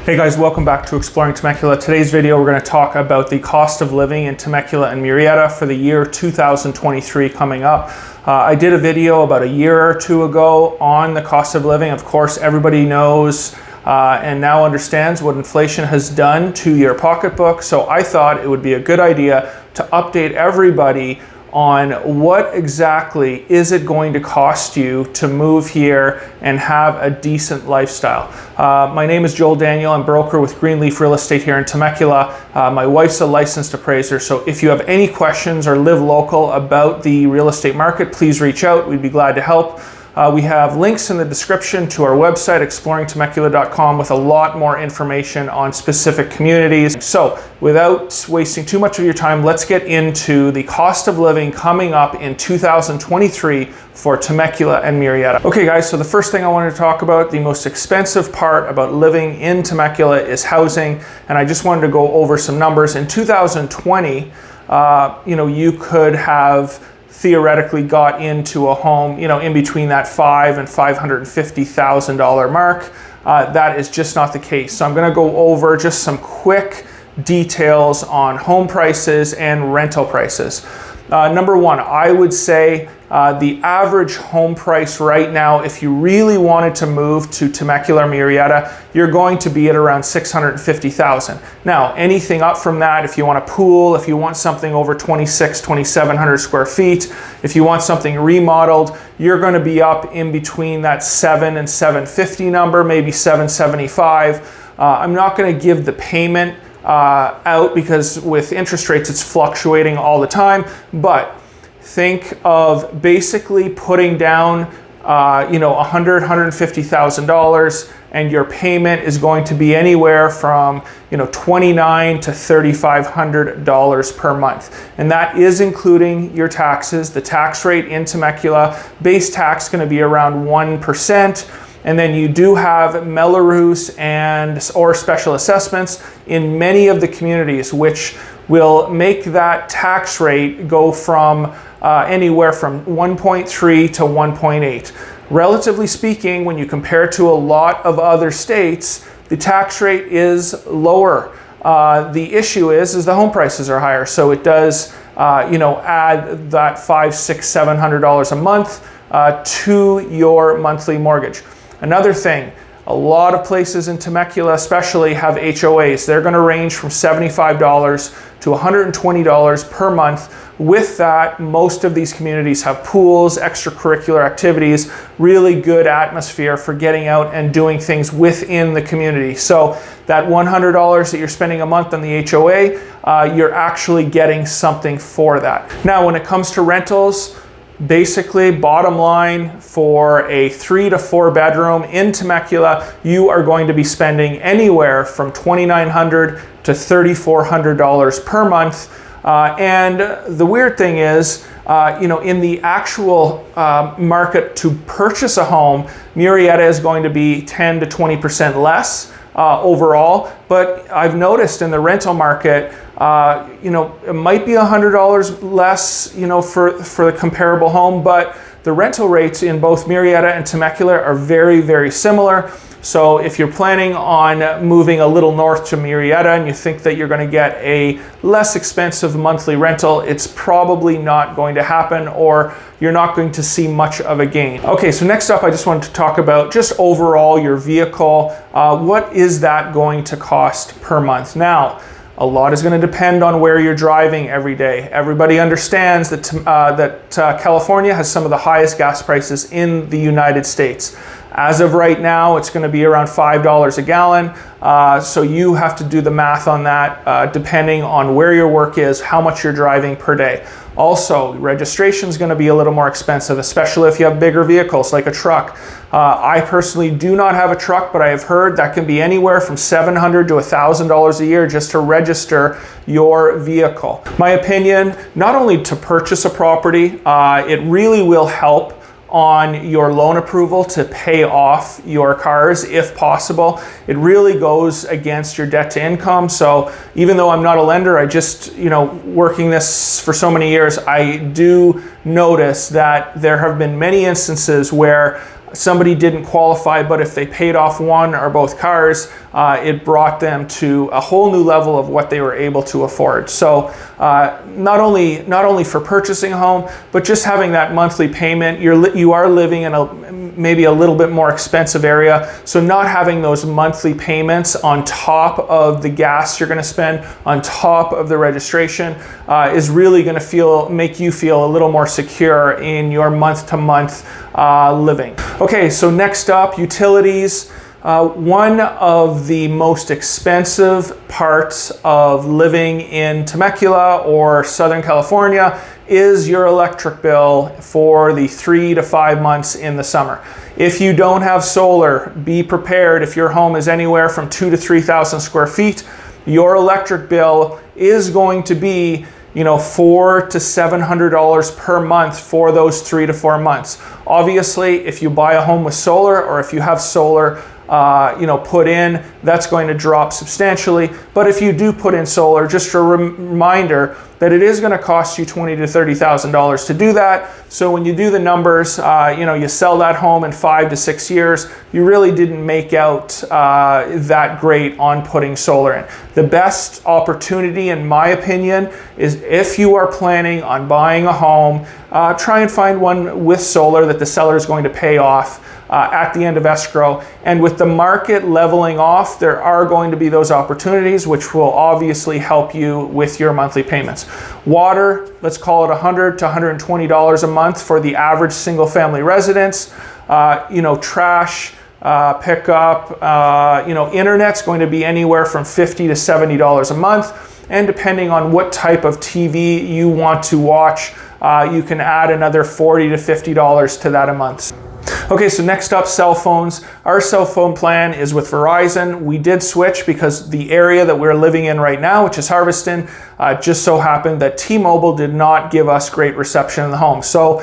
Hey guys, welcome back to Exploring Temecula. Today's video, we're going to talk about the cost of living in Temecula and Murrieta for the year 2023 coming up. I did a video about a year or two ago on the cost of living. Of course, everybody knows and now understands what inflation has done to your pocketbook. So I thought it would be a good idea to update everybody on what exactly is it going to cost you to move here and have a decent lifestyle. My name is Joel Daniel. I'm broker with Greenleaf Real Estate here in Temecula. My wife's a licensed appraiser, so if you have any questions or live local about the real estate market, please reach out. We'd be glad to help. We have links in the description to our website, exploringtemecula.com, with a lot more information on specific communities. So without wasting too much of your time, let's get into the cost of living coming up in 2023 for Temecula and Murrieta. Okay guys, so the first thing I wanted to talk about, the most expensive part about living in Temecula is housing. And I just wanted to go over some numbers. In 2020, you could have theoretically got into a home, in between that $500,000 and $550,000 mark. That is just not the case. So I'm going to go over just some quick details on home prices and rental prices. Number one, I would say the average home price right now, if you really wanted to move to Temecula or Murrieta, you're going to be at around $650,000. Now, anything up from that, if you want a pool, if you want something over 2,700 square feet, if you want something remodeled, you're going to be up in between that $700,000 and $750,000 number, maybe $775,000. I'm not going to give the payment out because with interest rates it's fluctuating all the time, but think of basically putting down $150,000 and your payment is going to be anywhere from $2,900 to $3,500 per month, and that is including your taxes. The tax rate in Temecula, base tax, going to be around 1%. And then you do have Melrose or special assessments in many of the communities, which will make that tax rate go from anywhere from 1.3 to 1.8. Relatively speaking, when you compare to a lot of other states, the tax rate is lower. The issue is the home prices are higher, so it does add that $500, $600, $700 a month to your monthly mortgage. Another thing, a lot of places in Temecula especially have HOAs. They're going to range from $75 to $120 per month. With that, most of these communities have pools, extracurricular activities, really good atmosphere for getting out and doing things within the community. So that $100 that you're spending a month on the HOA, you're actually getting something for that. Now, when it comes to rentals, basically, bottom line, for a 3 to 4 bedroom in Temecula, you are going to be spending anywhere from $2,900 to $3,400 per month. And the weird thing is, in the actual market to purchase a home, Murrieta is going to be 10 to 20% less overall. But I've noticed in the rental market, it might be $100 less, for the comparable home, but the rental rates in both Murrieta and Temecula are very, very similar. So if you're planning on moving a little north to Murrieta and you think that you're going to get a less expensive monthly rental, it's probably not going to happen, or you're not going to see much of a gain. Okay, so next up, I just wanted to talk about just overall your vehicle. What is that going to cost per month? Now, a lot is going to depend on where you're driving every day. Everybody understands that California has some of the highest gas prices in the United States. As of right now, it's going to be around $5 a gallon. So you have to do the math on that, depending on where your work is, how much you're driving per day. Also, registration is going to be a little more expensive, especially if you have bigger vehicles like a truck. I personally do not have a truck, but I have heard that can be anywhere from $700 to $1,000 a year just to register your vehicle. My opinion, not only to purchase a property, it really will help on your loan approval to pay off your cars if possible. It really goes against your debt to income. So even though I'm not a lender, I just, working this for so many years, I do notice that there have been many instances where somebody didn't qualify, but if they paid off one or both cars, it brought them to a whole new level of what they were able to afford. So not only for purchasing a home, but just having that monthly payment. You are living in maybe a little bit more expensive area, so not having those monthly payments on top of the gas you're going to spend, on top of the registration, is really going to make you feel a little more secure in your month-to-month living. Okay, so next up, utilities. One of the most expensive parts of living in Temecula or Southern California is your electric bill for the 3 to 5 months in the summer. If you don't have solar, be prepared. If your home is anywhere from 2,000 to 3,000 square feet, your electric bill is going to be $400 to $700 per month for those 3 to 4 months. Obviously, if you buy a home with solar, or if you have solar put in, that's going to drop substantially. But if you do put in solar, just a reminder that it is going to cost you $20,000 to $30,000 to do that. So when you do the numbers, you sell that home in 5 to 6 years, you really didn't make out that great on putting solar in. The best opportunity, in my opinion, is if you are planning on buying a home, try and find one with solar that the seller is going to pay off at the end of escrow. And with the market leveling off, there are going to be those opportunities, which will obviously help you with your monthly payments. Water, let's call it $100 to $120 a month for the average single family residence. Trash, pickup, internet's going to be anywhere from $50 to $70 a month. And depending on what type of TV you want to watch, you can add another $40 to $50 to that a month. Okay, so next up, cell phones. Our cell phone plan is with Verizon. We did switch because the area that we're living in right now, which is Harveston, just so happened that T-Mobile did not give us great reception in the home. So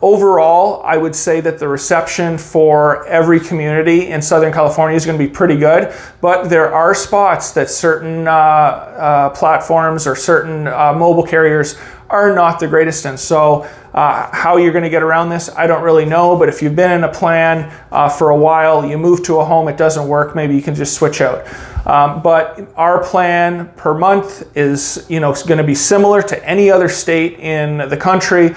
overall, I would say that the reception for every community in Southern California is going to be pretty good, but there are spots that certain platforms or certain mobile carriers are not the greatest in. So how you're going to get around this, I don't really know, but if you've been in a plan for a while, you move to a home, it doesn't work, maybe you can just switch out. But our plan per month is going to be similar to any other state in the country.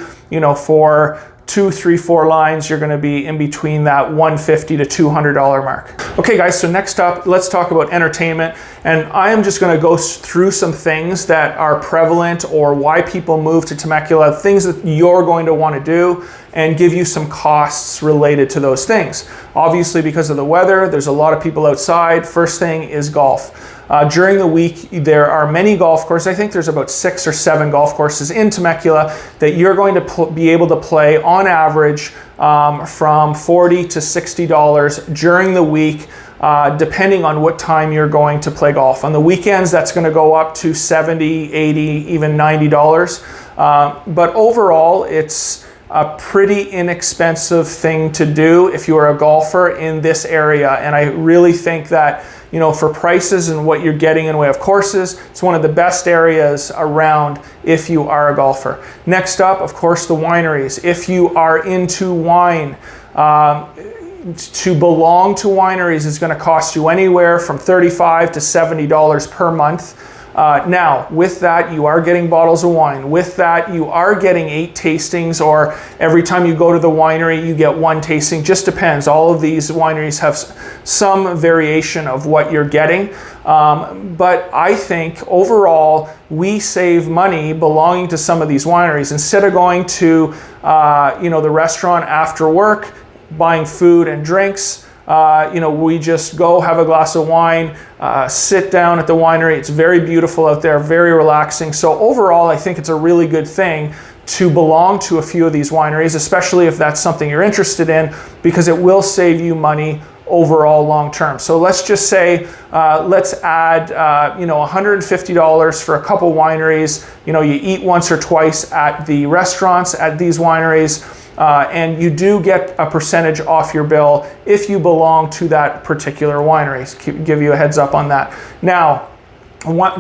For 2, 3, 4 lines, you're going to be in between that $150 to $200 mark. Okay guys, so next up, let's talk about entertainment. And I am just going to go through some things that are prevalent or why people move to Temecula, things that you're going to want to do, and give you some costs related to those things. Obviously, because of the weather, there's a lot of people outside. First thing is golf. During the week, there are many golf courses. I think there's about 6 or 7 golf courses in Temecula that you're going to be able to play on average from $40 to $60 during the week, depending on what time you're going to play golf. On the weekends, that's going to go up to $70, $80, even $90. But overall, it's a pretty inexpensive thing to do if you are a golfer in this area. And I really think that for prices and what you're getting in way of courses, it's one of the best areas around if you are a golfer. Next up, of course, the wineries. If you are into wine, to belong to wineries is going to cost you anywhere from $35 to $70 per month. Now, with that, you are getting bottles of wine. With that, you are getting 8 tastings, or every time you go to the winery, you get 1 tasting. Just depends. All of these wineries have some variation of what you're getting. But I think overall, we save money belonging to some of these wineries. Instead of going to the restaurant after work, buying food and drinks, we just go have a glass of wine, sit down at the winery. It's very beautiful out there, very relaxing. So overall, I think it's a really good thing to belong to a few of these wineries, especially if that's something you're interested in, because it will save you money overall long term. So let's just say, let's add, $150 for a couple wineries. You eat once or twice at the restaurants at these wineries. And you do get a percentage off your bill if you belong to that particular winery. Give you a heads up on that. Now,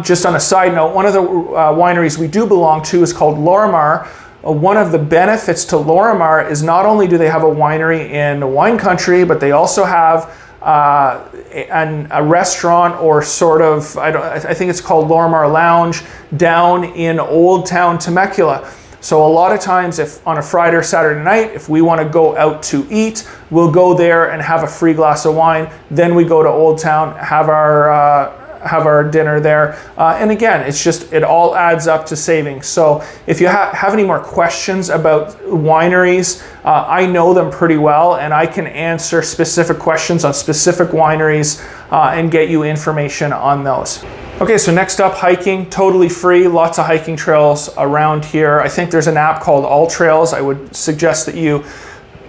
just on a side note, one of the wineries we do belong to is called Lorimar. one of the benefits to Lorimar is not only do they have a winery in wine country, but they also have a restaurant, or sort of, I think it's called Lorimar Lounge, down in Old Town Temecula. So a lot of times, if on a Friday or Saturday night, if we want to go out to eat, we'll go there and have a free glass of wine. Then we go to Old Town, have our dinner there. And again, it all adds up to savings. So if you have any more questions about wineries, I know them pretty well, and I can answer specific questions on specific wineries and get you information on those. Okay, so next up, hiking, totally free, lots of hiking trails around here. I think there's an app called All Trails. I would suggest that you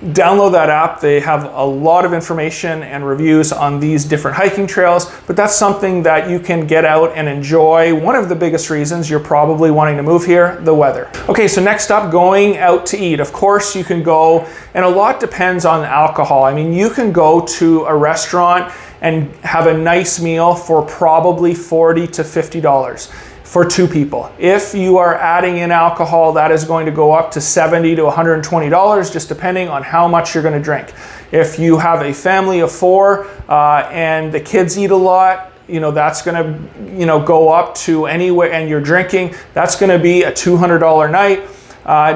download that app. They have a lot of information and reviews on these different hiking trails, but that's something that you can get out and enjoy. One of the biggest reasons you're probably wanting to move here, the weather. Okay, so next up, going out to eat. Of course, you can go, and a lot depends on alcohol. I mean, you can go to a restaurant and have a nice meal for probably $40 to $50 for two people. If you are adding in alcohol, that is going to go up to $70 to $120, just depending on how much you're going to drink. If you have a family of four and the kids eat a lot, that's going to go up to anywhere, and you're drinking, that's going to be a $200 night.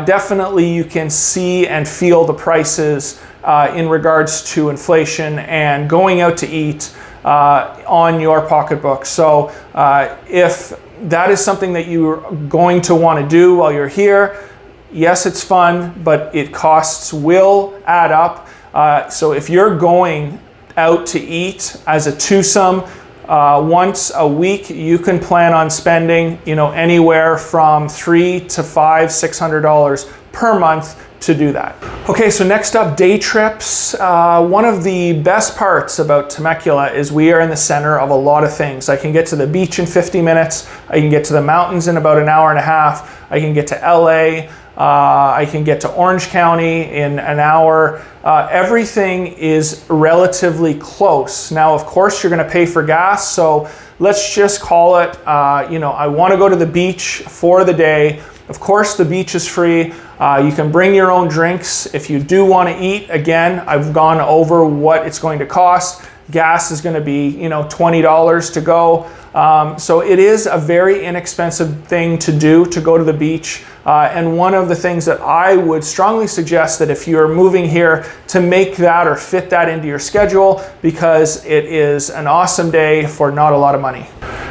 Definitely you can see and feel the prices in regards to inflation and going out to eat on your pocketbook. So if that is something that you're going to want to do while you're here, yes, it's fun, but costs will add up. So if you're going out to eat as a twosome once a week, you can plan on spending anywhere from $300 to $600 per month to do that. Okay, so next up, day trips. One of the best parts about Temecula is we are in the center of a lot of things. I can get to the beach in 50 minutes. I can get to the mountains in about an hour and a half. I can get to LA. I can get to Orange County in an hour. Everything is relatively close. Now, of course, you're going to pay for gas. So let's just call it, I want to go to the beach for the day. Of course, the beach is free. You can bring your own drinks. If you do want to eat, again, I've gone over what it's going to cost. Gas is going to be, $20 to go. So it is a very inexpensive thing to do, to go to the beach. And one of the things that I would strongly suggest, that if you're moving here, to make that or fit that into your schedule, because it is an awesome day for not a lot of money.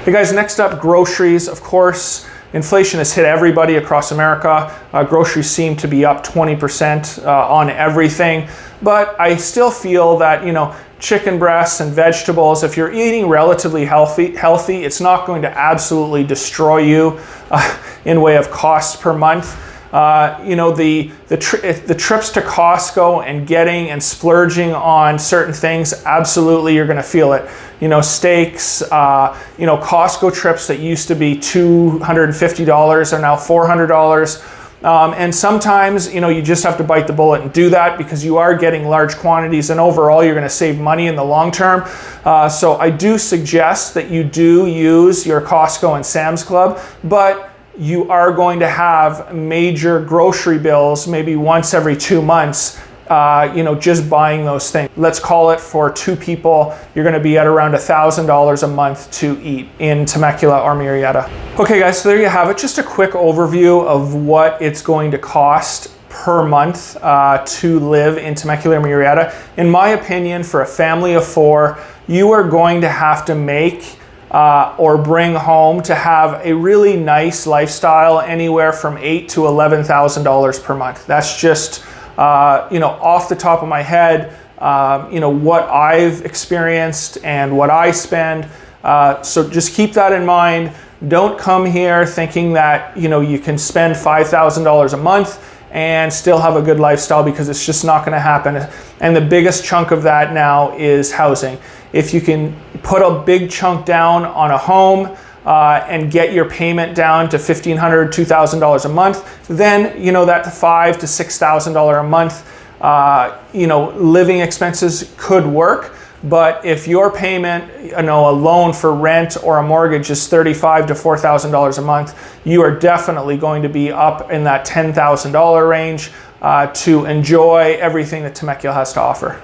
Hey guys, next up, groceries. Of course, inflation has hit everybody across America. Groceries seem to be up 20% on everything. But I still feel that, chicken breasts and vegetables, if you're eating relatively healthy, it's not going to absolutely destroy you in way of cost per month. The trips to Costco and getting and splurging on certain things, absolutely you're going to feel it. Steaks, Costco trips that used to be $250 are now $400. And sometimes, you just have to bite the bullet and do that, because you are getting large quantities, and overall you're going to save money in the long term. So I do suggest that you do use your Costco and Sam's Club, but you are going to have major grocery bills maybe once every 2 months, just buying those things. Let's call it, for two people, you're going to be at around $1,000 a month to eat in Temecula or Murrieta. Okay guys, so there you have it. Just a quick overview of what it's going to cost per month to live in Temecula or Murrieta. In my opinion, for a family of four, you are going to have to make or bring home, to have a really nice lifestyle, anywhere from $8,000 to $11,000 per month. That's just off the top of my head, what I've experienced and what I spend. So just keep that in mind. Don't come here thinking that, you can spend $5,000 a month and still have a good lifestyle, because it's just not going to happen. And the biggest chunk of that now is housing. If you can put a big chunk down on a home, and get your payment down to $1,500, $2,000 a month, then that $5,000 to $6,000 a month, living expenses could work. But if your payment, a loan for rent or a mortgage is $35,000 to $4,000 a month, you are definitely going to be up in that $10,000 range to enjoy everything that Temecula has to offer.